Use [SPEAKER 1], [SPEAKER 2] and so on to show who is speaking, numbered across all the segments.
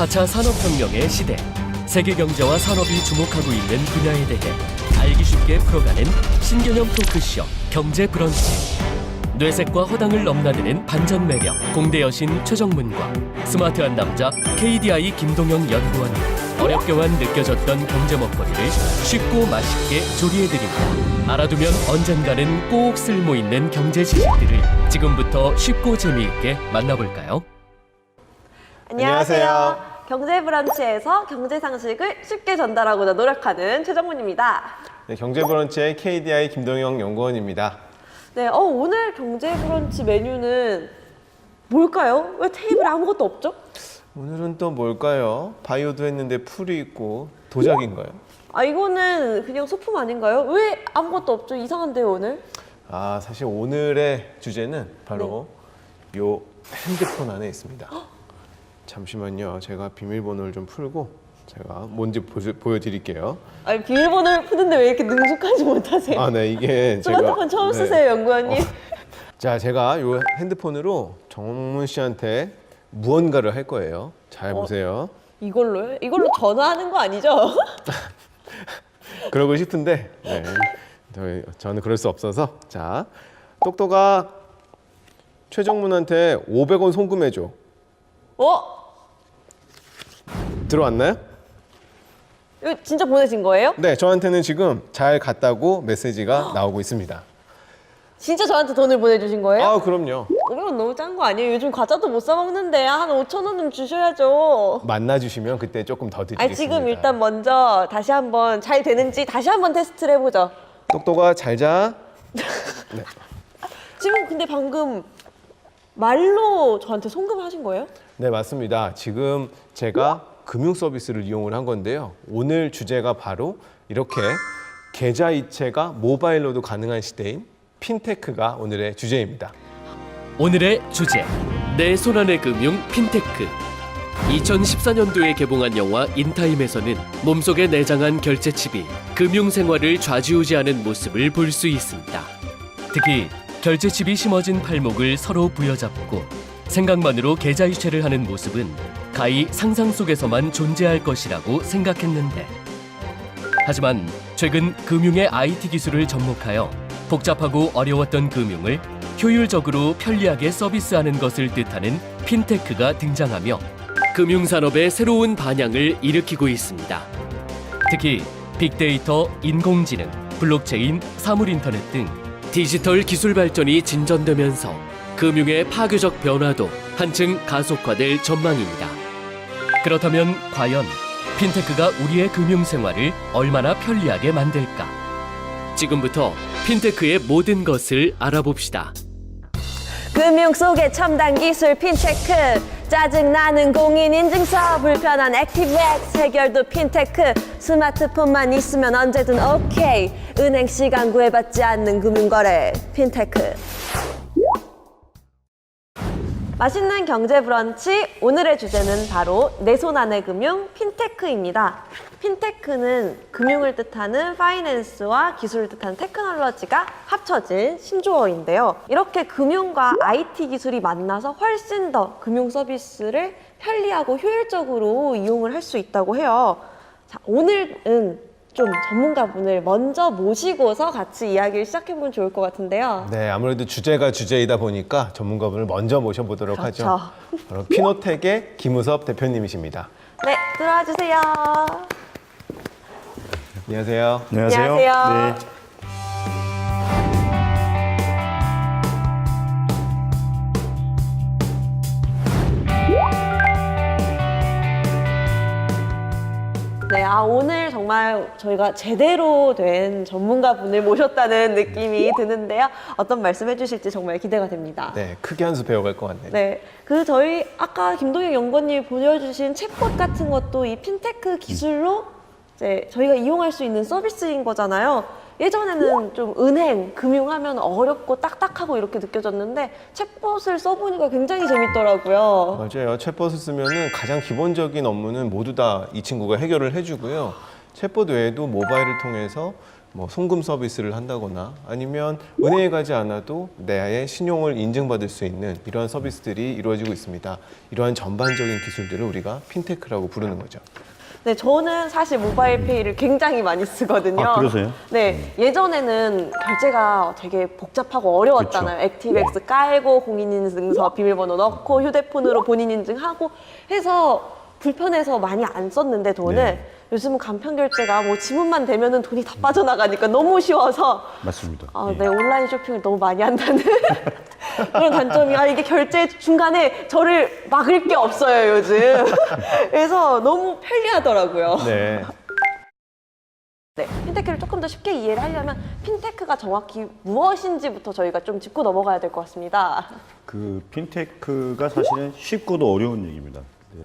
[SPEAKER 1] 4차 산업혁명의 시대, 세계 경제와 산업이 주목하고 있는 분야에 대해 알기 쉽게 풀어가는 신개념 토크쇼 경제 브런치. 뇌색과 허당을 넘나드는 반전 매력 공대 여신 최정문과 스마트한 남자 KDI 김동영 연구원이 어렵게만 느껴졌던 경제 먹거리를 쉽고 맛있게 조리해드립니다. 알아두면 언젠가는 꼭 쓸모있는 경제 지식들을 지금부터 쉽고 재미있게 만나볼까요?
[SPEAKER 2] 안녕하세요. 경제 브런치에서 경제 상식을 쉽게 전달하고자 노력하는 최정문입니다.
[SPEAKER 3] 네, 경제 브런치의 KDI 김동영 연구원입니다.
[SPEAKER 2] 네, 오늘 경제 브런치 메뉴는 뭘까요? 왜 테이블에 아무것도 없죠?
[SPEAKER 3] 오늘은 또 뭘까요? 바이오도 했는데 풀이 있고 도자기인가요?
[SPEAKER 2] 이거는 그냥 소품 아닌가요? 왜 아무것도 없죠? 이상한데요, 오늘?
[SPEAKER 3] 사실 오늘의 주제는 바로 요 핸드폰 안에 있습니다. 잠시만요. 제가 비밀번호를 좀 풀고 제가 뭔지 보여드릴게요.
[SPEAKER 2] 비밀번호를 푸는데 왜 이렇게 능숙하지 못하세요?
[SPEAKER 3] 네, 이게 제가
[SPEAKER 2] 스마트폰 처음 쓰세요, 연구원님?
[SPEAKER 3] 자, 제가 요 핸드폰으로 정문 씨한테 무언가를 할 거예요. 잘 보세요.
[SPEAKER 2] 이걸로요? 이걸로 전화하는 거 아니죠?
[SPEAKER 3] 그러고 싶은데 저는 그럴 수 없어서. 자, 똑똑아 최정문한테 500원 송금해줘. 들어왔나요?
[SPEAKER 2] 이거 진짜 보내신 거예요?
[SPEAKER 3] 네, 저한테는 지금 잘 갔다고 메시지가 나오고 있습니다.
[SPEAKER 2] 진짜 저한테 돈을 보내주신 거예요?
[SPEAKER 3] 그럼요.
[SPEAKER 2] 500원 너무 짠 거 아니에요? 요즘 과자도 못 사 먹는데 한 5,000원은 주셔야죠.
[SPEAKER 3] 만나주시면 그때 조금 더 드리겠습니다.
[SPEAKER 2] 지금 일단 먼저 다시 한번 잘 되는지 다시 한번 테스트를 해보죠.
[SPEAKER 3] 똑똑아 잘 자.
[SPEAKER 2] 지금 근데 방금 말로 저한테 송금을 하신 거예요?
[SPEAKER 3] 네, 맞습니다. 지금 제가 금융 서비스를 이용을 한 건데요. 오늘 주제가 바로 이렇게 계좌 이체가 모바일로도 가능한 시대인 핀테크가 오늘의 주제입니다.
[SPEAKER 1] 오늘의 주제, 내 손안의 금융 핀테크. 2014년도에 개봉한 영화 인타임에서는 몸속에 내장한 결제칩이 금융생활을 좌지우지하는 모습을 볼 수 있습니다. 특히 결제칩이 심어진 팔목을 서로 부여잡고 생각만으로 계좌이체를 하는 모습은 가히 상상 속에서만 존재할 것이라고 생각했는데, 하지만 최근 금융의 IT 기술을 접목하여 복잡하고 어려웠던 금융을 효율적으로 편리하게 서비스하는 것을 뜻하는 핀테크가 등장하며 금융산업의 새로운 반향을 일으키고 있습니다. 특히 빅데이터, 인공지능, 블록체인, 사물인터넷 등 디지털 기술 발전이 진전되면서 금융의 파괴적 변화도 한층 가속화될 전망입니다. 그렇다면 과연 핀테크가 우리의 금융생활을 얼마나 편리하게 만들까? 지금부터 핀테크의 모든 것을 알아봅시다.
[SPEAKER 2] 금융 속의 첨단 기술 핀테크, 짜증나는 공인인증서, 불편한 액티브엑스 해결도 핀테크, 스마트폰만 있으면 언제든 오케이, 은행 시간 구애받지 않는 금융거래 핀테크. 맛있는 경제 브런치, 오늘의 주제는 바로 내 손 안의 금융 핀테크입니다. 핀테크는 금융을 뜻하는 파이낸스와 기술을 뜻하는 테크놀로지가 합쳐진 신조어인데요. 이렇게 금융과 IT 기술이 만나서 훨씬 더 금융 서비스를 편리하고 효율적으로 이용을 할 수 있다고 해요. 자, 오늘은 좀 전문가분을 먼저 모시고서 같이 이야기를 시작해보면 좋을 것 같은데요.
[SPEAKER 3] 네, 아무래도 주제가 주제이다 보니까 전문가분을 먼저 모셔보도록 하죠. 바로 피노텍의 김우섭 대표님이십니다.
[SPEAKER 2] 네, 들어와 주세요.
[SPEAKER 3] 안녕하세요.
[SPEAKER 2] 안녕하세요.
[SPEAKER 4] 네.
[SPEAKER 2] 네, 오늘 정말 저희가 제대로 된 전문가분을 모셨다는 느낌이 드는데요. 어떤 말씀 해주실지 정말 기대가 됩니다.
[SPEAKER 3] 네, 크게 한 수 배워갈 것 같네요.
[SPEAKER 2] 네, 저희 아까 김동영 연구원님이 보여주신 챗봇 같은 것도 이 핀테크 기술로 이제 저희가 이용할 수 있는 서비스인 거잖아요. 예전에는 좀 은행, 금융하면 어렵고 딱딱하고 이렇게 느껴졌는데 챗봇을 써보니까 굉장히 재밌더라고요.
[SPEAKER 3] 맞아요. 챗봇을 쓰면은 가장 기본적인 업무는 모두 다 이 친구가 해결을 해주고요. 챗봇 외에도 모바일을 통해서 뭐 송금 서비스를 한다거나 아니면 은행에 가지 않아도 나의 신용을 인증받을 수 있는 이러한 서비스들이 이루어지고 있습니다. 이러한 전반적인 기술들을 우리가 핀테크라고 부르는 거죠.
[SPEAKER 2] 네, 저는 사실 모바일 페이를 굉장히 많이 쓰거든요.
[SPEAKER 4] 아, 그러세요?
[SPEAKER 2] 네, 예전에는 결제가 되게 복잡하고 어려웠잖아요. 액티브엑스 깔고 공인인증서 비밀번호 넣고 휴대폰으로 본인 인증하고 해서 불편해서 많이 안 썼는데 돈을
[SPEAKER 4] 네.
[SPEAKER 2] 요즘은 간편 결제가 뭐 지문만 대면은 돈이 다 빠져나가니까 너무 쉬워서
[SPEAKER 4] 맞습니다.
[SPEAKER 2] 아,
[SPEAKER 4] 예.
[SPEAKER 2] 네, 온라인 쇼핑을 너무 많이 한다는 그런 단점이, 아, 이게 결제 중간에 저를 막을 게 없어요, 요즘. 그래서 너무 편리하더라고요.
[SPEAKER 3] 네.
[SPEAKER 2] 네, 핀테크를 조금 더 쉽게 이해를 하려면 핀테크가 정확히 무엇인지부터 저희가 좀 짚고 넘어가야 될 것 같습니다.
[SPEAKER 4] 그 핀테크가 사실은 쉽고도 어려운 얘기입니다.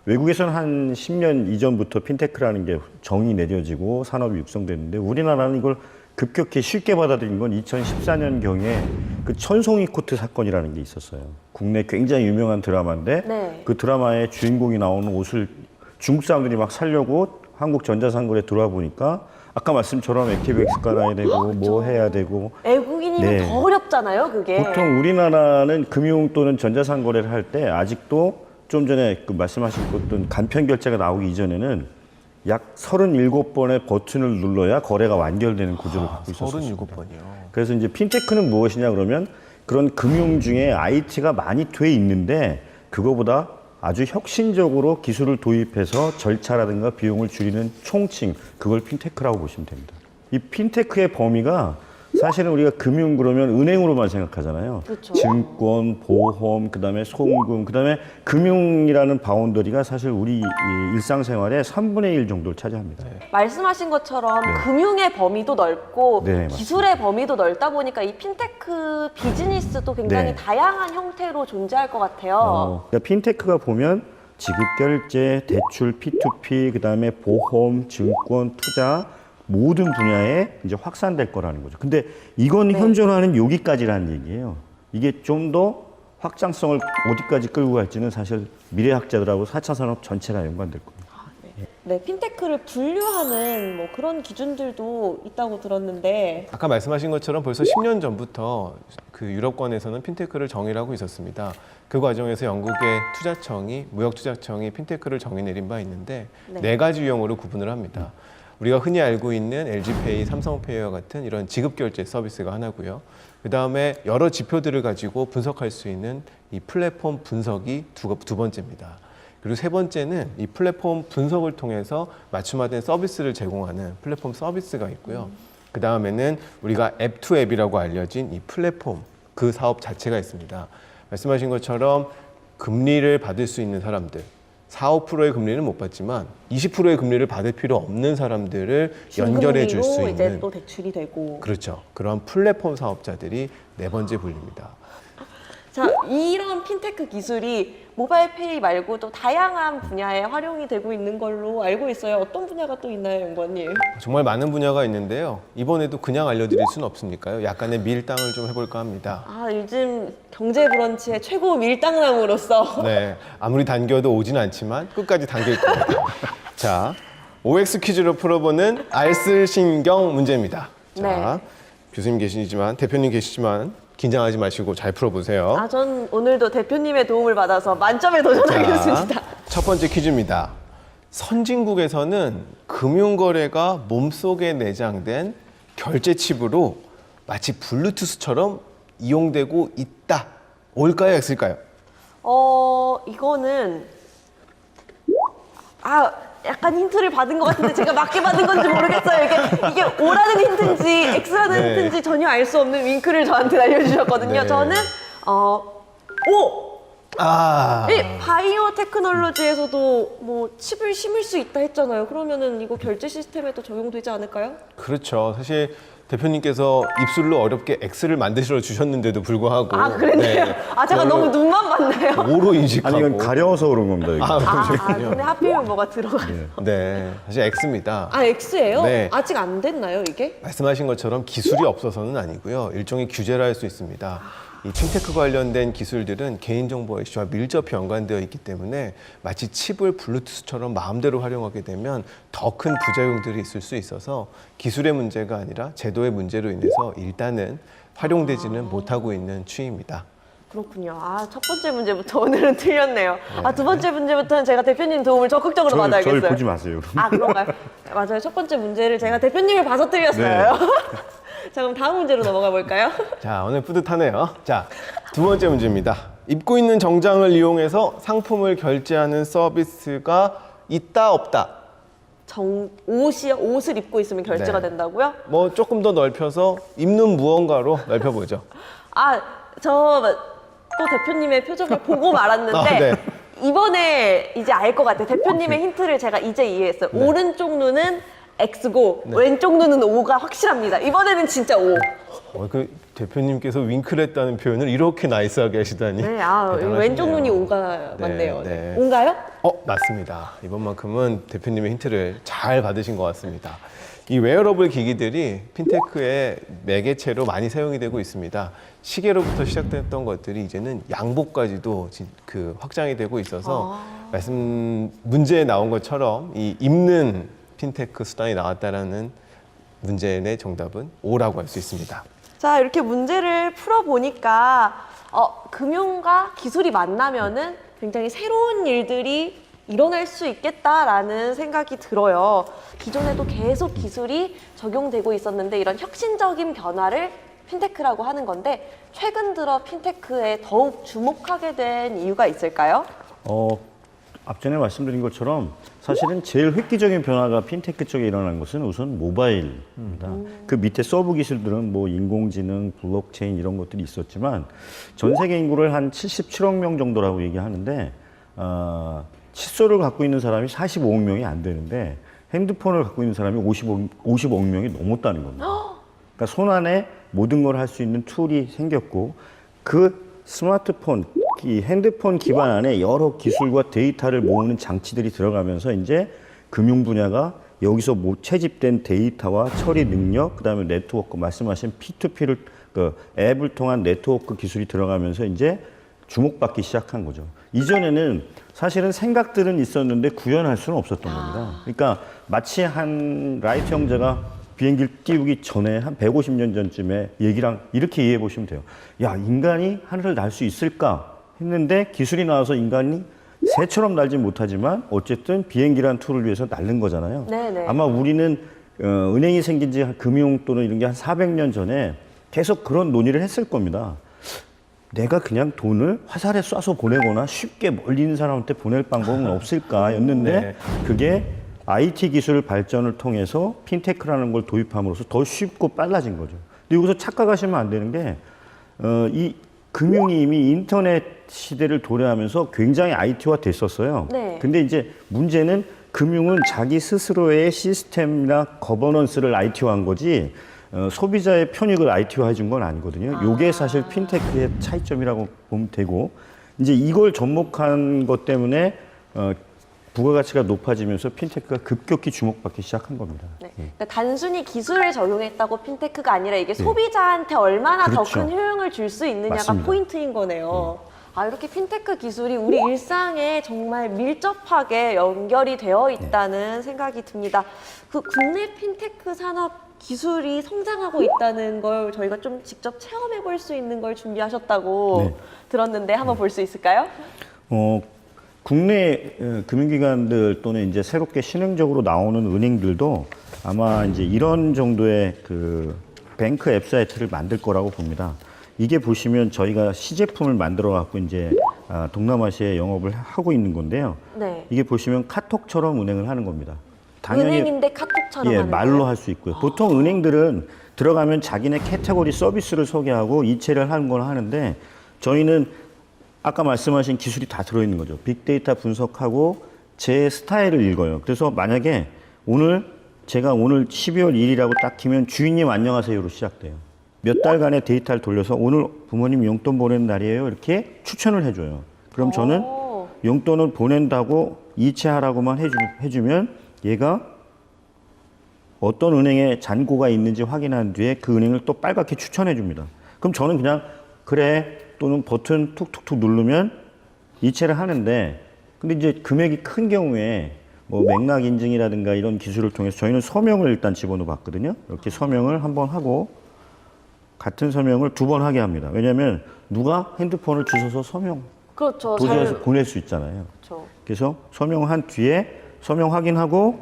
[SPEAKER 4] 외국에서는 한 10년 이전부터 핀테크라는 게 정의 내려지고 산업이 육성됐는데 우리나라는 이걸 급격히 쉽게 받아들인 건 2014년경에 그 천송이 코트 사건이라는 게 있었어요. 국내 굉장히 유명한 드라마인데
[SPEAKER 2] 네.
[SPEAKER 4] 그 드라마의 주인공이 나오는 옷을 중국 사람들이 막 사려고 한국 전자상거래에 들어와 보니까 아까 말씀처럼 액티브엑스 깔아야 되고 뭐 해야 되고
[SPEAKER 2] 외국인이면
[SPEAKER 4] 네.
[SPEAKER 2] 더 어렵잖아요, 그게.
[SPEAKER 4] 보통 우리나라는 금융 또는 전자상거래를 할 때 아직도 좀 전에 그 말씀하신 간편 결제가 나오기 이전에는 약 37번의 버튼을 눌러야 거래가 완결되는 구조를 갖고 있었어요.
[SPEAKER 3] 37번이요.
[SPEAKER 4] 그래서 이제 핀테크는 무엇이냐 그러면 그런 금융 중에 IT가 많이 돼 있는데 그거보다 아주 혁신적으로 기술을 도입해서 절차라든가 비용을 줄이는 총칭, 그걸 핀테크라고 보시면 됩니다. 이 핀테크의 범위가 사실은 우리가 금융 그러면 은행으로만 생각하잖아요.
[SPEAKER 2] 그렇죠.
[SPEAKER 4] 증권, 보험, 그다음에 송금, 그다음에 금융이라는 바운더리가 사실 우리 이 일상생활의 3분의 1 정도를 차지합니다.
[SPEAKER 2] 말씀하신 것처럼
[SPEAKER 4] 네.
[SPEAKER 2] 금융의 범위도 넓고
[SPEAKER 4] 네, 맞습니다.
[SPEAKER 2] 기술의 범위도 넓다 보니까 이 핀테크 비즈니스도 굉장히
[SPEAKER 4] 네.
[SPEAKER 2] 다양한 형태로 존재할 것 같아요.
[SPEAKER 4] 그러니까 핀테크가 보면 지급결제, 대출, P2P, 그다음에 보험, 증권, 투자 모든 분야에 이제 확산될 거라는 거죠. 근데 이건
[SPEAKER 2] 네.
[SPEAKER 4] 현존하는 여기까지라는 얘기예요. 이게 좀 더 확장성을 어디까지 끌고 갈지는 사실 미래학자들하고 4차 산업 전체가 연관될 겁니다.
[SPEAKER 2] 네, 핀테크를 분류하는 뭐 그런 기준들도 있다고 들었는데
[SPEAKER 3] 아까 말씀하신 것처럼 벌써 10년 전부터 그 유럽권에서는 핀테크를 정의를 하고 있었습니다. 그 과정에서 영국의 투자청이 무역투자청이 핀테크를 정의 내린 바 있는데
[SPEAKER 2] 네.
[SPEAKER 3] 네 가지 유형으로 구분을 합니다. 우리가 흔히 알고 있는 LG페이, 삼성페이와 같은 이런 지급결제 서비스가 하나고요. 그 다음에 여러 지표들을 가지고 분석할 수 있는 이 플랫폼 분석이 두 번째입니다. 그리고 세 번째는 이 플랫폼 분석을 통해서 맞춤화된 서비스를 제공하는 플랫폼 서비스가 있고요. 그 다음에는 우리가 앱투앱이라고 알려진 이 플랫폼, 그 사업 자체가 있습니다. 말씀하신 것처럼 금리를 받을 수 있는 사람들, 4, 5%의 금리는 못 받지만 20%의 금리를 받을 필요 없는 사람들을 연결해 줄 수
[SPEAKER 2] 신금리로 이제
[SPEAKER 3] 있는,
[SPEAKER 2] 또 대출이 되고.
[SPEAKER 3] 그렇죠. 그런 플랫폼 사업자들이 네 번째 분류입니다.
[SPEAKER 2] 자, 이런 핀테크 기술이 모바일 페이 말고도 다양한 분야에 활용이 되고 있는 걸로 알고 있어요. 어떤 분야가 또 있나요, 연구원님?
[SPEAKER 3] 정말 많은 분야가 있는데요. 이번에도 그냥 알려드릴 수는 없으니까요. 약간의 밀당을 좀 해볼까 합니다.
[SPEAKER 2] 아, 요즘 경제 브런치의 최고 밀당남으로서
[SPEAKER 3] 네, 아무리 당겨도 오진 않지만 끝까지 당길 겁니다. 자, OX 퀴즈로 풀어보는 알쓸신경 문제입니다. 자, 교수님 계시지만, 대표님 계시지만 긴장하지 마시고 잘 풀어보세요.
[SPEAKER 2] 아, 전 오늘도 대표님의 도움을 받아서 만점에 도전하겠습니다.
[SPEAKER 3] 첫 번째 퀴즈입니다. 선진국에서는 금융거래가 몸속에 내장된 결제칩으로 마치 블루투스처럼 이용되고 있다. O일까요? X일까요?
[SPEAKER 2] 이거는 약간 힌트를 받은 것 같은데 제가 맞게 받은 건지 모르겠어요. 이게 O라는 힌트인지 X라는
[SPEAKER 3] 네.
[SPEAKER 2] 힌트인지 전혀 알 수 없는 윙크를 저한테 알려주셨거든요.
[SPEAKER 3] 네.
[SPEAKER 2] 저는 O!
[SPEAKER 3] 아,
[SPEAKER 2] 이 바이오 테크놀로지에서도 뭐 칩을 심을 수 있다 했잖아요. 그러면은 이거 결제 시스템에도 적용되지 않을까요?
[SPEAKER 3] 그렇죠. 사실 대표님께서 입술로 어렵게 X를 만드셔 주셨는데도 불구하고
[SPEAKER 2] 아, 그랬네요. 제가
[SPEAKER 3] 그걸로
[SPEAKER 2] 너무 눈만 봤나요?
[SPEAKER 3] O로 인식하고.
[SPEAKER 4] 아니 이건 가려워서 그런 겁니다. 이거.
[SPEAKER 2] 근데 하필이면 뭐가 들어가요?
[SPEAKER 3] 네, 사실 X입니다.
[SPEAKER 2] X예요?
[SPEAKER 3] 네.
[SPEAKER 2] 아직 안 됐나요, 이게?
[SPEAKER 3] 말씀하신 것처럼 기술이 없어서는 아니고요. 일종의 규제라 할 수 있습니다. 이 핀테크 관련된 기술들은 개인정보 이슈와 밀접 연관되어 있기 때문에 마치 칩을 블루투스처럼 마음대로 활용하게 되면 더 큰 부작용들이 있을 수 있어서 기술의 문제가 아니라 제도의 문제로 인해서 일단은 활용되지는 못하고 있는 추이입니다.
[SPEAKER 2] 그렇군요. 아, 첫 번째 문제부터 오늘은 틀렸네요. 아, 두 번째 문제부터는 제가 대표님 도움을 적극적으로 받아야겠어요.
[SPEAKER 4] 저를 보지 마세요.
[SPEAKER 2] 아, 그런가요? 맞아요. 첫 번째 문제를 제가 대표님을 봐서 틀렸어요.
[SPEAKER 4] 네.
[SPEAKER 2] 자, 그럼 다음 문제로 넘어가 볼까요?
[SPEAKER 3] 자, 오늘 뿌듯하네요. 자, 두 번째 문제입니다. 입고 있는 정장을 이용해서 상품을 결제하는 서비스가 있다, 없다?
[SPEAKER 2] 옷을 입고 있으면 결제가
[SPEAKER 3] 네.
[SPEAKER 2] 된다고요?
[SPEAKER 3] 뭐 조금 더 넓혀서 입는 무언가로 넓혀보죠.
[SPEAKER 2] 아, 저 또 대표님의 표정을 보고 말았는데
[SPEAKER 3] 아, 네.
[SPEAKER 2] 이번에 이제 알 것 같아요. 대표님의 힌트를 제가 이제 이해했어요. 오른쪽 눈은 X고 왼쪽 눈은 O가 확실합니다. 이번에는 진짜 O.
[SPEAKER 3] 그 대표님께서 윙크했다는 표현을 이렇게 나이스하게 하시다니.
[SPEAKER 2] 네, 아,
[SPEAKER 3] 대단하시네요.
[SPEAKER 2] 왼쪽 눈이 O가
[SPEAKER 3] 네,
[SPEAKER 2] 맞네요.
[SPEAKER 3] 네.
[SPEAKER 2] O인가요?
[SPEAKER 3] 맞습니다. 이번만큼은 대표님의 힌트를 잘 받으신 것 같습니다. 이 웨어러블 기기들이 핀테크의 매개체로 많이 사용이 되고 있습니다. 시계로부터 시작됐던 것들이 이제는 양복까지도 확장이 되고 있어서 문제에 나온 것처럼 이 입는 핀테크 수단이 나왔다라는 문제의 정답은 O라고 할 수 있습니다.
[SPEAKER 2] 자, 이렇게 문제를 풀어보니까 금융과 기술이 만나면은 굉장히 새로운 일들이 일어날 수 있겠다라는 생각이 들어요. 기존에도 계속 기술이 적용되고 있었는데 이런 혁신적인 변화를 핀테크라고 하는 건데 최근 들어 핀테크에 더욱 주목하게 된 이유가 있을까요?
[SPEAKER 4] 앞전에 말씀드린 것처럼 사실은 제일 획기적인 변화가 핀테크 쪽에 일어난 것은 우선 모바일입니다. 그 밑에 서브 기술들은 뭐 인공지능, 블록체인 이런 것들이 있었지만 전 세계 인구를 한 77억 명 정도라고 얘기하는데 칫솔을 갖고 있는 사람이 45억 명이 안 되는데 핸드폰을 갖고 있는 사람이 50억 명이 넘었다는 겁니다. 그러니까 손 안에 모든 걸 할 수 있는 툴이 생겼고 그 스마트폰, 이 핸드폰 기반 안에 여러 기술과 데이터를 모으는 장치들이 들어가면서 이제 금융 분야가 여기서 채집된 데이터와 처리 능력, 그다음에 네트워크, 말씀하신 P2P를 앱을 통한 네트워크 기술이 들어가면서 이제 주목받기 시작한 거죠. 이전에는 사실은 생각들은 있었는데 구현할 수는 없었던 겁니다. 그러니까 마치 한 라이트 형제가 비행기를 띄우기 전에 한 150년 전쯤에 얘기랑 이렇게 이해해 보시면 돼요. 야, 인간이 하늘을 날 수 있을까 했는데 기술이 나와서 인간이 새처럼 날지 못하지만 어쨌든 비행기란 툴을 위해서 날는 거잖아요.
[SPEAKER 2] 네네.
[SPEAKER 4] 아마 우리는 은행이 생긴 지 금융 또는 이런 게 한 400년 전에 계속 그런 논의를 했을 겁니다. 내가 그냥 돈을 화살에 쏴서 보내거나 쉽게 멀리 있는 사람한테 보낼 방법은 없을까였는데
[SPEAKER 3] 네.
[SPEAKER 4] 그게 IT 기술 발전을 통해서 핀테크라는 걸 도입함으로써 더 쉽고 빨라진 거죠. 근데 여기서 착각하시면 안 되는 게 이 금융이 이미 인터넷 시대를 도래하면서 굉장히 IT화 됐었어요.
[SPEAKER 2] 네.
[SPEAKER 4] 근데 이제 문제는 금융은 자기 스스로의 시스템이나 거버넌스를 IT화한 거지 소비자의 편익을 IT화 해준 건 아니거든요. 이게 사실 핀테크의 차이점이라고 보면 되고 이제 이걸 접목한 것 때문에 부가가치가 높아지면서 핀테크가 급격히 주목받기 시작한 겁니다.
[SPEAKER 2] 네. 그러니까 단순히 기술을 적용했다고 핀테크가 아니라 이게 소비자한테 얼마나 더
[SPEAKER 4] 그렇죠.
[SPEAKER 2] 큰 효용을 줄 수 있느냐가
[SPEAKER 4] 맞습니다.
[SPEAKER 2] 포인트인 거네요. 아, 이렇게 핀테크 기술이 우리 일상에 정말 밀접하게 연결이 되어 있다는 생각이 듭니다. 그 국내 핀테크 산업 기술이 성장하고 있다는 걸 저희가 좀 직접 체험해 볼 수 있는 걸 준비하셨다고
[SPEAKER 4] 네.
[SPEAKER 2] 들었는데 한번 볼 수 있을까요?
[SPEAKER 4] 국내 금융기관들 또는 이제 새롭게 신흥적으로 나오는 은행들도 아마 이제 이런 정도의 그 뱅크 앱사이트를 만들 거라고 봅니다. 이게 보시면 저희가 시제품을 만들어 갖고 이제 동남아시아에 영업을 하고 있는 건데요.
[SPEAKER 2] 네.
[SPEAKER 4] 이게 보시면 카톡처럼 운행을 하는 겁니다.
[SPEAKER 2] 은행인데 카톡처럼
[SPEAKER 4] 예,
[SPEAKER 2] 하는
[SPEAKER 4] 말로
[SPEAKER 2] 거예요?
[SPEAKER 4] 할 수 있고요. 보통 은행들은 들어가면 자기네 캐테고리 서비스를 소개하고 이체를 하는 걸 하는데 저희는 아까 말씀하신 기술이 다 들어있는 거죠. 빅데이터 분석하고 제 스타일을 읽어요. 그래서 만약에 제가 오늘 12월 1일이라고 딱 키면 주인님 안녕하세요로 시작돼요. 몇 달간의 데이터를 돌려서 오늘 부모님 용돈 보내는 날이에요. 이렇게 추천을 해줘요. 그럼 저는 용돈을 보낸다고 이체하라고만 해주면 얘가 어떤 은행에 잔고가 있는지 확인한 뒤에 그 은행을 또 빨갛게 추천해 줍니다. 그럼 저는 그냥 그래 또는 버튼 툭툭툭 누르면 이체를 하는데 근데 이제 금액이 큰 경우에 뭐 맥락 인증이라든가 이런 기술을 통해서 저희는 서명을 일단 집어넣어 봤거든요. 이렇게 서명을 한번 하고 같은 서명을 2번 하게 합니다. 왜냐하면 누가 핸드폰을 주워서 서명
[SPEAKER 2] 그렇죠.
[SPEAKER 4] 도지에서 보낼 수 있잖아요.
[SPEAKER 2] 그렇죠.
[SPEAKER 4] 그래서 서명한 뒤에 서명 확인하고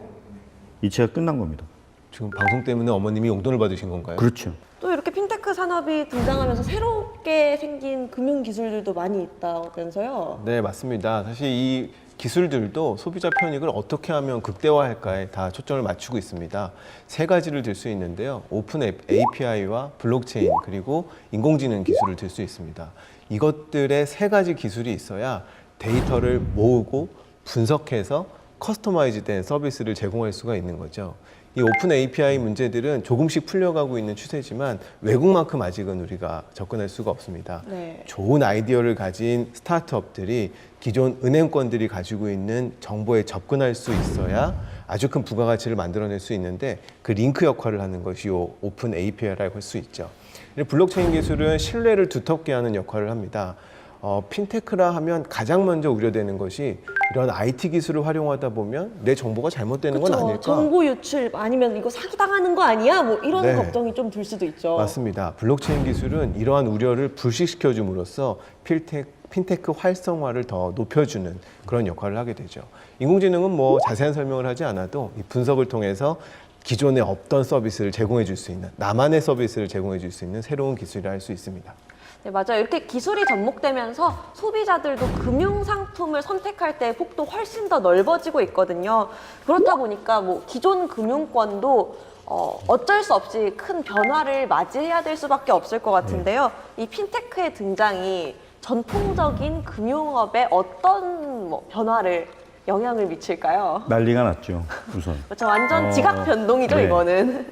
[SPEAKER 4] 이체가 끝난 겁니다.
[SPEAKER 3] 지금 방송 때문에 어머님이 용돈을 받으신 건가요?
[SPEAKER 4] 그렇죠.
[SPEAKER 2] 또 이렇게 핀테크 산업이 등장하면서 새롭게 생긴 금융 기술들도 많이 있다면서요?
[SPEAKER 3] 네, 맞습니다. 사실 이 기술들도 소비자 편익을 어떻게 하면 극대화할까에 다 초점을 맞추고 있습니다. 3가지를 들 수 있는데요. 오픈 API와 블록체인 그리고 인공지능 기술을 들 수 있습니다. 이것들의 3가지 기술이 있어야 데이터를 모으고 분석해서 커스터마이즈된 서비스를 제공할 수가 있는 거죠. 이 오픈 API 문제들은 조금씩 풀려가고 있는 추세지만 외국만큼 아직은 우리가 접근할 수가 없습니다.
[SPEAKER 2] 네.
[SPEAKER 3] 좋은 아이디어를 가진 스타트업들이 기존 은행권들이 가지고 있는 정보에 접근할 수 있어야 아주 큰 부가가치를 만들어낼 수 있는데 그 링크 역할을 하는 것이 이 오픈 API라고 할 수 있죠. 블록체인 기술은 신뢰를 두텁게 하는 역할을 합니다. 핀테크라 하면 가장 먼저 우려되는 것이 이런 IT 기술을 활용하다 보면 내 정보가 잘못되는 건
[SPEAKER 2] 그쵸.
[SPEAKER 3] 아닐까?
[SPEAKER 2] 정보 유출 아니면 이거 사기당하는 거 아니야? 뭐 이런
[SPEAKER 3] 네.
[SPEAKER 2] 걱정이 좀 들 수도 있죠.
[SPEAKER 3] 맞습니다. 블록체인 기술은 이러한 우려를 불식시켜 줌으로써 핀테크 활성화를 더 높여주는 그런 역할을 하게 되죠. 인공지능은 뭐 자세한 설명을 하지 않아도 이 분석을 통해서 기존에 없던 서비스를 제공해 줄 수 있는, 나만의 서비스를 제공해 줄 수 있는 새로운 기술이라 할 수 있습니다.
[SPEAKER 2] 네, 맞아요. 이렇게 기술이 접목되면서 소비자들도 금융상품을 선택할 때 폭도 훨씬 더 넓어지고 있거든요. 그렇다 보니까 뭐 기존 금융권도 어쩔 수 없이 큰 변화를 맞이해야 될 수밖에 없을 것 같은데요. 이 핀테크의 등장이 전통적인 금융업에 어떤 뭐 변화를 영향을 미칠까요?
[SPEAKER 4] 난리가 났죠, 우선.
[SPEAKER 2] 그렇죠. 완전 지각 변동이죠,
[SPEAKER 4] 네.
[SPEAKER 2] 이거는.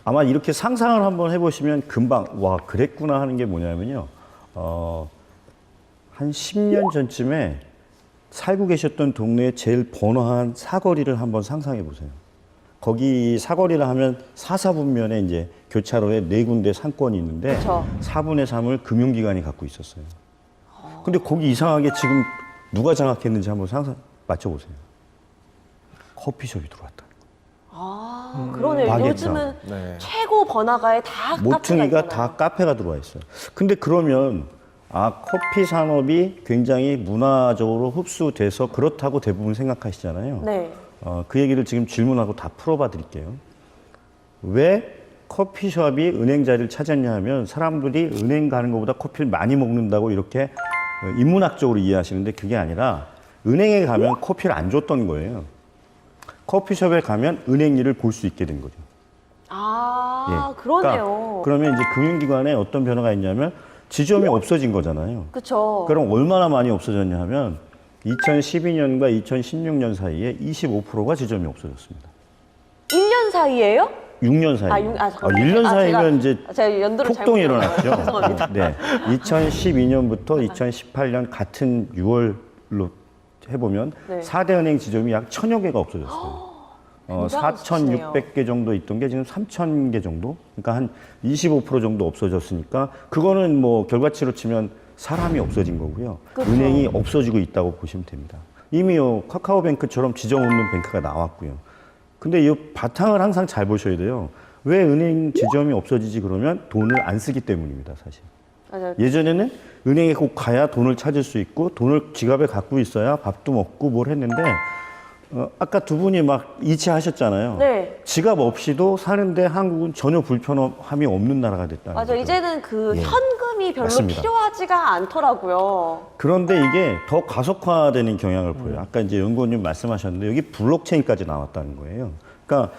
[SPEAKER 4] 아마 이렇게 상상을 한번 해보시면 금방 와 그랬구나 하는 게 뭐냐면요. 한 10년 전쯤에 살고 계셨던 동네에 제일 번화한 사거리를 한번 상상해 보세요. 거기 사거리를 하면 4사분면에 이제 교차로에 4군데 상권이 있는데
[SPEAKER 2] 그쵸.
[SPEAKER 4] 4분의 3을 금융기관이 갖고 있었어요. 근데 거기 이상하게 지금 누가 장악했는지 한번 맞춰보세요. 커피숍이 들어왔다.
[SPEAKER 2] 그러네요.
[SPEAKER 4] 마개점.
[SPEAKER 2] 요즘은
[SPEAKER 3] 네.
[SPEAKER 2] 최고 번화가에 다 카페가
[SPEAKER 4] 모퉁이가
[SPEAKER 2] 있잖아요.
[SPEAKER 4] 다 카페가 들어와 있어요. 근데 그러면 커피 산업이 굉장히 문화적으로 흡수돼서 그렇다고 대부분 생각하시잖아요.
[SPEAKER 2] 네.
[SPEAKER 4] 그 얘기를 지금 질문하고 다 풀어봐 드릴게요. 왜 커피숍이 은행 자리를 찾았냐 하면 사람들이 은행 가는 것보다 커피를 많이 먹는다고 이렇게 인문학적으로 이해하시는데 그게 아니라 은행에 가면 커피를 안 줬던 거예요. 커피숍에 가면 은행 일을 볼 수 있게 된 거죠. 예.
[SPEAKER 2] 그러네요.
[SPEAKER 4] 그러면 이제 금융기관에 어떤 변화가 있냐면 지점이 없어진 거잖아요.
[SPEAKER 2] 그렇죠.
[SPEAKER 4] 그럼 얼마나 많이 없어졌냐 하면 2012년과 2016년 사이에 25%가 지점이 없어졌습니다.
[SPEAKER 2] 1년 사이에요?
[SPEAKER 4] 6년 사이. 1년 사이면 이제
[SPEAKER 2] 제가 연도를
[SPEAKER 4] 폭동이
[SPEAKER 2] 잘못
[SPEAKER 4] 일어났죠.
[SPEAKER 2] 죄송합니다.
[SPEAKER 4] 네. 2012년부터 2018년 같은 6월로 해보면
[SPEAKER 2] 네.
[SPEAKER 4] 4대 은행 지점이 약 1000여 개가 없어졌어요.
[SPEAKER 2] 굉장히
[SPEAKER 4] 4,600개 정도 있던 게 지금 3,000개 정도? 그러니까 한 25% 정도 없어졌으니까 그거는 뭐 결과치로 치면 사람이 없어진 거고요.
[SPEAKER 2] 그렇죠.
[SPEAKER 4] 은행이 없어지고 있다고 보시면 됩니다. 이미요 카카오뱅크처럼 지점 없는 뱅크가 나왔고요. 근데 이 바탕을 항상 잘 보셔야 돼요. 왜 은행 지점이 없어지지 그러면 돈을 안 쓰기 때문입니다, 사실.
[SPEAKER 2] 맞아요.
[SPEAKER 4] 예전에는 은행에 꼭 가야 돈을 찾을 수 있고 돈을 지갑에 갖고 있어야 밥도 먹고 뭘 했는데 아까 두 분이 막 이체하셨잖아요.
[SPEAKER 2] 네.
[SPEAKER 4] 지갑 없이도 사는데 한국은 전혀 불편함이 없는 나라가 됐다는
[SPEAKER 2] 맞아요.
[SPEAKER 4] 거죠.
[SPEAKER 2] 이제는 그
[SPEAKER 4] 예.
[SPEAKER 2] 현금이 별로
[SPEAKER 4] 맞습니다.
[SPEAKER 2] 필요하지가 않더라고요.
[SPEAKER 4] 그런데 이게 더 가속화되는 경향을 보여요. 아까 이제 연구원님 말씀하셨는데 여기 블록체인까지 나왔다는 거예요. 그러니까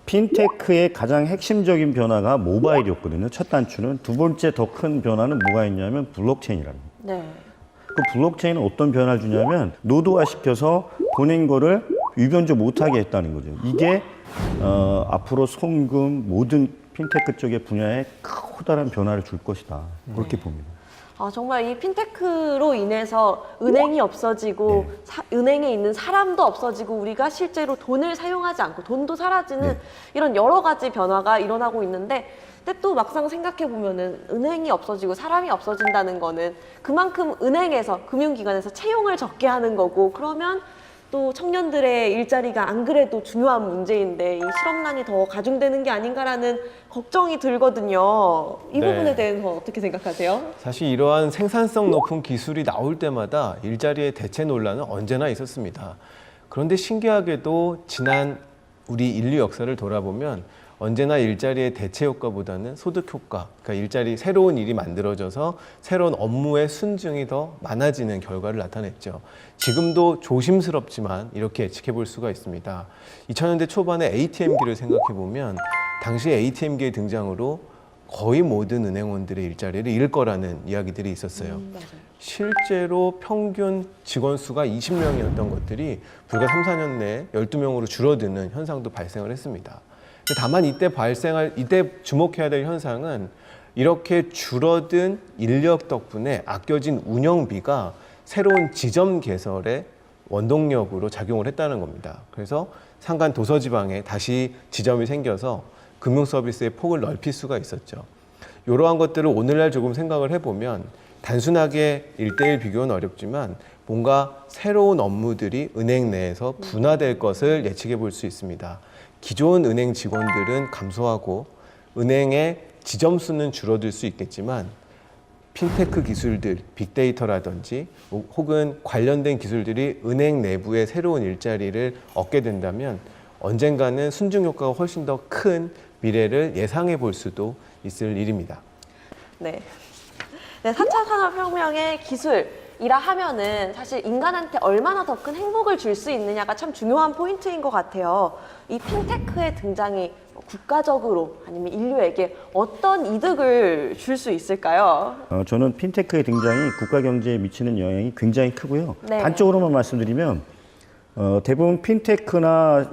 [SPEAKER 4] 핀테크의 가장 핵심적인 변화가 모바일이었거든요. 첫 단추는. 두 번째 더 큰 변화는 뭐가 있냐면 블록체인이라는 거예요.
[SPEAKER 2] 네.
[SPEAKER 4] 그 블록체인은 어떤 변화를 주냐면 노드화시켜서 보낸 거를 유변조 못하게 했다는 거죠. 이게 앞으로 송금 모든 핀테크 쪽의 분야에 커다란 변화를 줄 것이다. 그렇게 봅니다.
[SPEAKER 2] 정말 이 핀테크로 인해서 은행이 없어지고 은행에 있는 사람도 없어지고 우리가 실제로 돈을 사용하지 않고 돈도 사라지는
[SPEAKER 4] 네.
[SPEAKER 2] 이런 여러 가지 변화가 일어나고 있는데 근데 또 막상 생각해 보면은 은행이 없어지고 사람이 없어진다는 거는 그만큼 은행에서 금융기관에서 채용을 적게 하는 거고, 그러면 또 청년들의 일자리가 안 그래도 중요한 문제인데 이 실업난이 더 가중되는 게 아닌가라는 걱정이 들거든요. 이
[SPEAKER 3] 네.
[SPEAKER 2] 부분에 대해서 어떻게 생각하세요?
[SPEAKER 3] 사실 이러한 생산성 높은 기술이 나올 때마다 일자리의 대체 논란은 언제나 있었습니다. 그런데 신기하게도 지난 우리 인류 역사를 돌아보면 언제나 일자리의 대체 효과보다는 소득 효과, 그러니까 일자리 새로운 일이 만들어져서 새로운 업무의 순증이 더 많아지는 결과를 나타냈죠. 지금도 조심스럽지만 이렇게 예측해 볼 수가 있습니다. 2000년대 초반에 ATM기를 생각해 보면 당시 ATM기의 등장으로 거의 모든 은행원들의 일자리를 잃을 거라는 이야기들이 있었어요.
[SPEAKER 2] 맞아요.
[SPEAKER 3] 실제로 평균 직원 수가 20명이었던 것들이 불과 3, 4년 내에 12명으로 줄어드는 현상도 발생을 했습니다. 다만 이때 주목해야 될 현상은 이렇게 줄어든 인력 덕분에 아껴진 운영비가 새로운 지점 개설의 원동력으로 작용을 했다는 겁니다. 그래서 산간 도서지방에 다시 지점이 생겨서 금융 서비스의 폭을 넓힐 수가 있었죠. 이러한 것들을 오늘날 조금 생각을 해보면 단순하게 1대1 비교는 어렵지만 뭔가 새로운 업무들이 은행 내에서 분화될 것을 예측해 볼 수 있습니다. 기존 은행 직원들은 감소하고 은행의 지점 수는 줄어들 수 있겠지만 핀테크 기술들, 빅데이터라든지 혹은 관련된 기술들이 은행 내부의 새로운 일자리를 얻게 된다면 언젠가는 순증 효과가 훨씬 더 큰 미래를 예상해 볼 수도 있을 일입니다.
[SPEAKER 2] 네. 네, 4차 산업혁명의 기술이라 하면은 사실 인간한테 얼마나 더 큰 행복을 줄 수 있느냐가 참 중요한 포인트인 것 같아요. 이 핀테크의 등장이 국가적으로 아니면 인류에게 어떤 이득을 줄 수 있을까요?
[SPEAKER 4] 저는 핀테크의 등장이 국가 경제에 미치는 영향이 굉장히 크고요.
[SPEAKER 2] 네.
[SPEAKER 4] 단적으로만 말씀드리면 대부분 핀테크나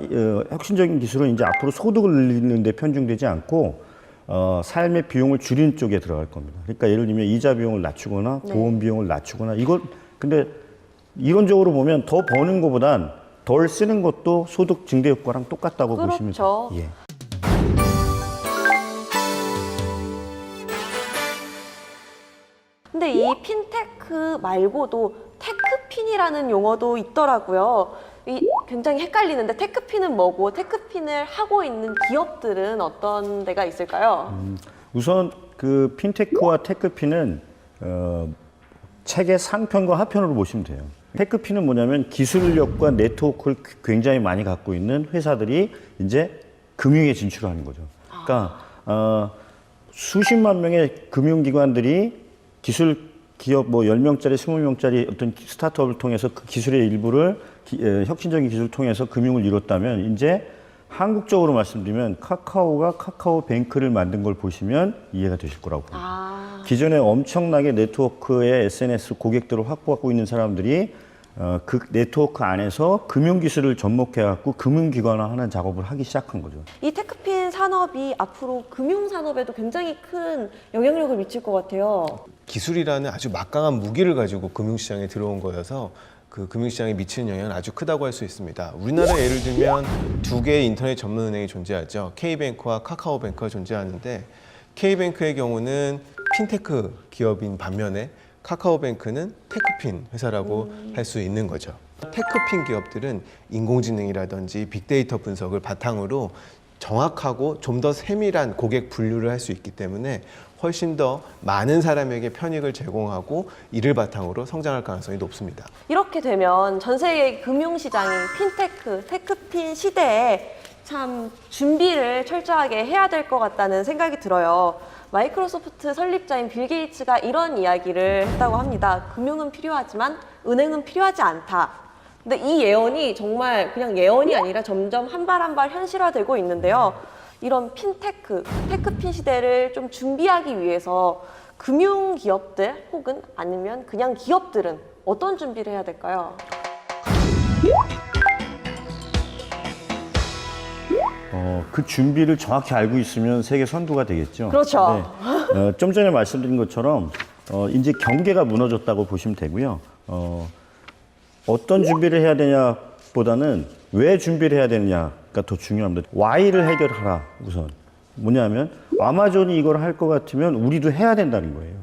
[SPEAKER 4] 혁신적인 기술은 이제 앞으로 소득을 늘리는 데 편중되지 않고 삶의 비용을 줄이는 쪽에 들어갈 겁니다. 그러니까 예를 들면 이자 비용을 낮추거나
[SPEAKER 2] 네.
[SPEAKER 4] 보험 비용을 낮추거나 근데 이론적으로 보면 더 버는 것보단 덜 쓰는 것도 소득 증대 효과랑 똑같다고 보시면 돼요.
[SPEAKER 2] 그렇죠.
[SPEAKER 4] 예.
[SPEAKER 2] 근데 이 핀테크 말고도 테크핀이라는 용어도 있더라고요. 이 굉장히 헷갈리는데 테크핀은 뭐고 테크핀을 하고 있는 기업들은 어떤 데가 있을까요?
[SPEAKER 4] 우선 그 핀테크와 테크핀은 책의 상편과 하편으로 보시면 돼요. 테크핀은 뭐냐면 기술력과 네트워크를 굉장히 많이 갖고 있는 회사들이 이제 금융에 진출하는 거죠. 그러니까 수십만 명의 금융기관들이 기술 기업 뭐 10명짜리, 20명짜리 어떤 스타트업을 통해서 그 기술의 일부를 혁신적인 기술을 통해서 금융을 이뤘다면 이제 한국적으로 말씀드리면 카카오가 카카오뱅크를 만든 걸 보시면 이해가 되실 거라고 봅니다. 기존에 엄청나게 네트워크의 SNS 고객들을 확보하고 있는 사람들이 그 네트워크 안에서 금융기술을 접목해갖고 금융기관화하는 작업을 하기 시작한 거죠.
[SPEAKER 2] 이 테크핀 산업이 앞으로 금융산업에도 굉장히 큰 영향력을 미칠 것 같아요.
[SPEAKER 3] 기술이라는 아주 막강한 무기를 가지고 금융시장에 들어온 거여서 그 금융시장에 미치는 영향은 아주 크다고 할 수 있습니다. 우리나라 예를 들면 두 개의 인터넷 전문 은행이 존재하죠. K뱅크와 카카오뱅크가 존재하는데 K뱅크의 경우는 핀테크 기업인 반면에 카카오뱅크는 테크핀 회사라고 할 수 있는 거죠. 테크핀 기업들은 인공지능이라든지 빅데이터 분석을 바탕으로 정확하고 좀 더 세밀한 고객 분류를 할 수 있기 때문에 훨씬 더 많은 사람에게 편익을 제공하고 이를 바탕으로 성장할 가능성이 높습니다.
[SPEAKER 2] 이렇게 되면 전 세계 금융시장이 핀테크, 테크핀 시대에 참 준비를 철저하게 해야 될 것 같다는 생각이 들어요. 마이크로소프트 설립자인 빌 게이츠가 이런 이야기를 했다고 합니다. 금융은 필요하지만 은행은 필요하지 않다. 근데 이 예언이 정말 그냥 예언이 아니라 점점 한 발 한 발 현실화되고 있는데요. 이런 핀테크, 테크핀 시대를 좀 준비하기 위해서 금융 기업들 혹은 아니면 그냥 기업들은 어떤 준비를 해야 될까요?
[SPEAKER 4] 그 준비를 정확히 알고 있으면 세계 선두가 되겠죠.
[SPEAKER 2] 그렇죠.
[SPEAKER 4] 네. 좀 전에 말씀드린 것처럼 이제 경계가 무너졌다고 보시면 되고요. 어떤 준비를 해야 되냐보다는 왜 준비를 해야 되느냐가 더 중요합니다. Why를 해결하라 우선. 뭐냐면 아마존이 이걸 할 것 같으면 우리도 해야 된다는 거예요.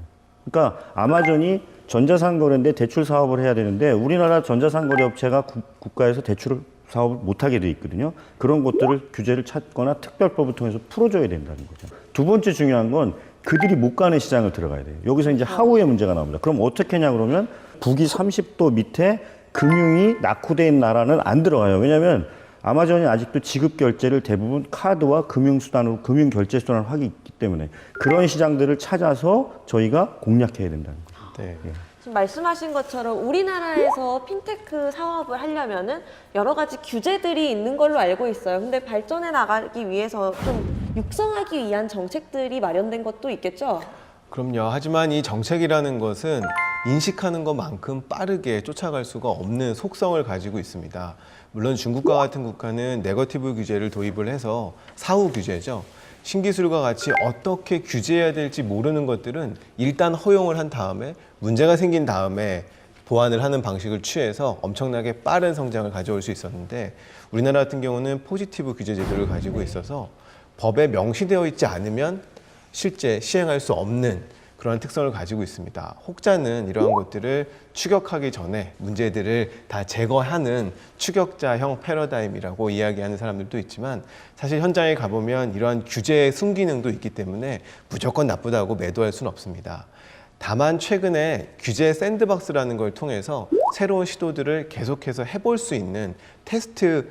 [SPEAKER 4] 그러니까 아마존이 전자상거래인데 대출 사업을 해야 되는데 우리나라 전자상거래 업체가 국가에서 대출 사업을 못하게 돼 있거든요. 그런 것들을 규제를 찾거나 특별법을 통해서 풀어줘야 된다는 거죠. 두 번째 중요한 건 그들이 못 가는 시장을 들어가야 돼요. 여기서 이제 하우의 문제가 나옵니다. 그럼 어떻게 하냐 그러면 북위 30도 밑에 금융이 낙후된 나라는 안 들어가요. 왜냐하면 아마존이 아직도 지급 결제를 대부분 카드와 금융수단으로 금융 결제 수단으로 하기 있기 때문에 그런 시장들을 찾아서 저희가 공략해야 된다는 거죠.
[SPEAKER 3] 네.
[SPEAKER 2] 지금 말씀하신 것처럼 우리나라에서 핀테크 사업을 하려면은 여러 가지 규제들이 있는 걸로 알고 있어요. 근데 발전해 나가기 위해서 좀 육성하기 위한 정책들이 마련된 것도 있겠죠?
[SPEAKER 3] 그럼요. 하지만 이 정책이라는 것은 인식하는 것만큼 빠르게 쫓아갈 수가 없는 속성을 가지고 있습니다. 물론 중국과 같은 국가는 네거티브 규제를 도입을 해서 사후 규제죠. 신기술과 같이 어떻게 규제해야 될지 모르는 것들은 일단 허용을 한 다음에 문제가 생긴 다음에 보완을 하는 방식을 취해서 엄청나게 빠른 성장을 가져올 수 있었는데 우리나라 같은 경우는 포지티브 규제 제도를 가지고 있어서 법에 명시되어 있지 않으면 실제 시행할 수 없는 그런 특성을 가지고 있습니다. 혹자는 이러한 것들을 추격하기 전에 문제들을 다 제거하는 추격자형 패러다임이라고 이야기하는 사람들도 있지만 사실 현장에 가보면 이러한 규제의 순기능도 있기 때문에 무조건 나쁘다고 매도할 수는 없습니다. 다만 최근에 규제 샌드박스라는 걸 통해서 새로운 시도들을 계속해서 해볼 수 있는 테스트의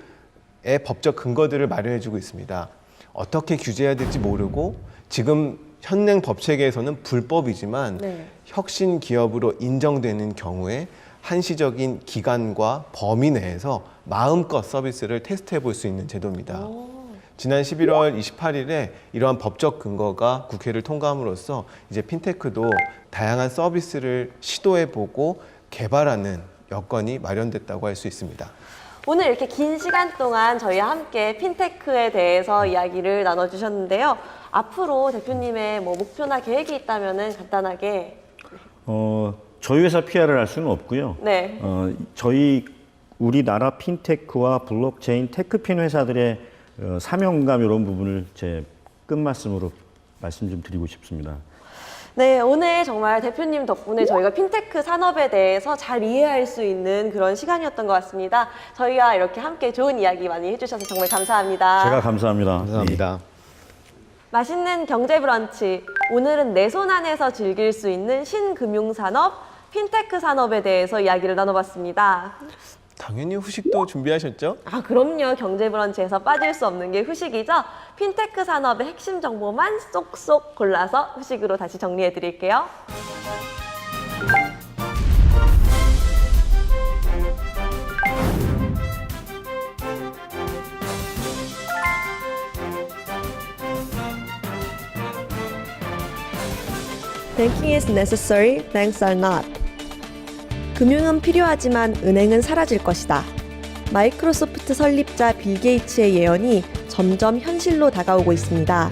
[SPEAKER 3] 법적 근거들을 마련해주고 있습니다. 어떻게 규제해야 될지 모르고 지금 현행 법 체계에서는 불법이지만
[SPEAKER 2] 네.
[SPEAKER 3] 혁신 기업으로 인정되는 경우에 한시적인 기간과 범위 내에서 마음껏 서비스를 테스트해 볼 수 있는 제도입니다. 지난 11월 28일에 이러한 법적 근거가 국회를 통과함으로써 이제 핀테크도 다양한 서비스를 시도해 보고 개발하는 여건이 마련됐다고 할 수 있습니다.
[SPEAKER 2] 오늘 이렇게 긴 시간 동안 저희와 함께 핀테크에 대해서 이야기를 나눠주셨는데요. 앞으로 대표님의 뭐 목표나 계획이 있다면 간단하게.
[SPEAKER 4] 저희 회사 PR을 할 수는 없고요.
[SPEAKER 2] 네.
[SPEAKER 4] 우리나라 핀테크와 블록체인 테크핀 회사들의 사명감 이런 부분을 제 끝말씀으로 말씀 좀 드리고 싶습니다.
[SPEAKER 2] 네, 오늘 정말 대표님 덕분에 저희가 핀테크 산업에 대해서 잘 이해할 수 있는 그런 시간이었던 것 같습니다. 저희와 이렇게 함께 좋은 이야기 많이 해주셔서 정말 감사합니다.
[SPEAKER 4] 제가 감사합니다.
[SPEAKER 3] 감사합니다.
[SPEAKER 2] 맛있는 경제 브런치. 오늘은 내 손 안에서 즐길 수 있는 신금융산업, 핀테크 산업에 대해서 이야기를 나눠봤습니다.
[SPEAKER 3] 당연히 후식도 준비하셨죠?
[SPEAKER 2] 아, 그럼요. 경제 브런치에서 빠질 수 없는 게 후식이죠. 핀테크 산업의 핵심 정보만 쏙쏙 골라서 후식으로 다시 정리해 드릴게요. Banking is necessary, banks are not. 금융은 필요하지만 은행은 사라질 것이다. 마이크로소프트 설립자 빌 게이츠의 예언이 점점 현실로 다가오고 있습니다.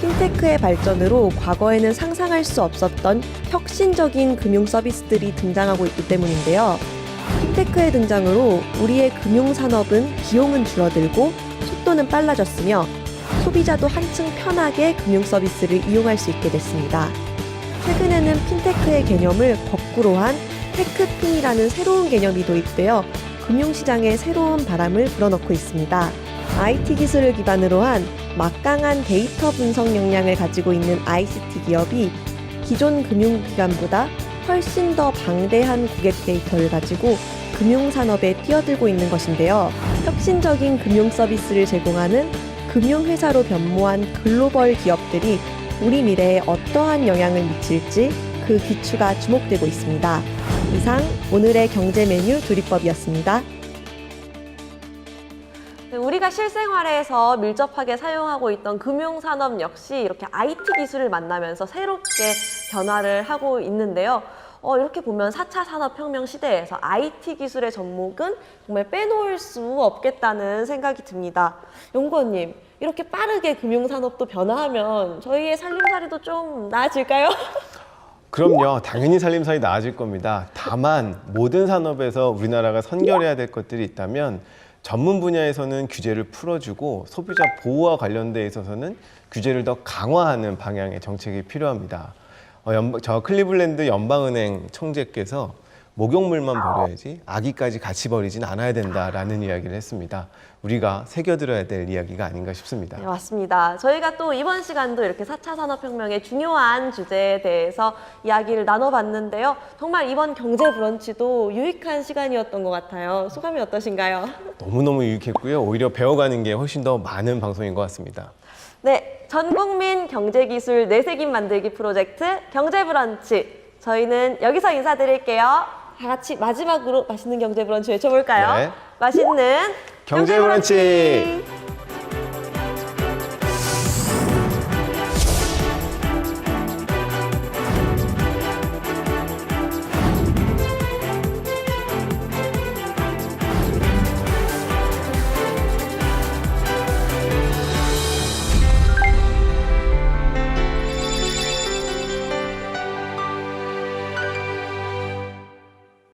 [SPEAKER 2] 핀테크의 발전으로 과거에는 상상할 수 없었던 혁신적인 금융 서비스들이 등장하고 있기 때문인데요. 핀테크의 등장으로 우리의 금융 산업은 비용은 줄어들고 속도는 빨라졌으며 소비자도 한층 편하게 금융 서비스를 이용할 수 있게 됐습니다. 최근에는 핀테크의 개념을 거꾸로 한 테크핀이라는 새로운 개념이 도입되어 금융시장에 새로운 바람을 불어넣고 있습니다. IT 기술을 기반으로 한 막강한 데이터 분석 역량을 가지고 있는 ICT 기업이 기존 금융기관보다 훨씬 더 방대한 고객 데이터를 가지고 금융산업에 뛰어들고 있는 것인데요. 혁신적인 금융 서비스를 제공하는 금융회사로 변모한 글로벌 기업들이 우리 미래에 어떠한 영향을 미칠지 그 기추가 주목되고 있습니다. 이상 오늘의 경제 메뉴 조리법이었습니다. 우리가 실생활에서 밀접하게 사용하고 있던 금융산업 역시 이렇게 IT 기술을 만나면서 새롭게 변화를 하고 있는데요. 이렇게 보면 4차 산업혁명 시대에서 IT 기술의 접목은 정말 빼놓을 수 없겠다는 생각이 듭니다. 연구원님, 이렇게 빠르게 금융산업도 변화하면 저희의 살림살이도 좀 나아질까요?
[SPEAKER 3] 그럼요. 당연히 살림살이 나아질 겁니다. 다만 모든 산업에서 우리나라가 선결해야 될 것들이 있다면 전문 분야에서는 규제를 풀어주고 소비자 보호와 관련돼 있어서는 규제를 더 강화하는 방향의 정책이 필요합니다. 저 클리블랜드 연방은행 총재께서 목욕물만 버려야지 아기까지 같이 버리진 않아야 된다라는 이야기를 했습니다. 우리가 새겨들어야 될 이야기가 아닌가 싶습니다.
[SPEAKER 2] 네, 맞습니다. 저희가 또 이번 시간도 이렇게 4차 산업혁명의 중요한 주제에 대해서 이야기를 나눠봤는데요. 정말 이번 경제 브런치도 유익한 시간이었던 것 같아요. 소감이 어떠신가요?
[SPEAKER 3] 너무너무 유익했고요. 오히려 배워가는 게 훨씬 더 많은 방송인 것 같습니다.
[SPEAKER 2] 네, 전국민 경제기술 뇌세김 만들기 프로젝트 경제 브런치. 저희는 여기서 인사드릴게요. 다 같이 마지막으로 맛있는 경제 브런치 외쳐볼까요?
[SPEAKER 3] 네.
[SPEAKER 2] 맛있는
[SPEAKER 3] 경제 브런치!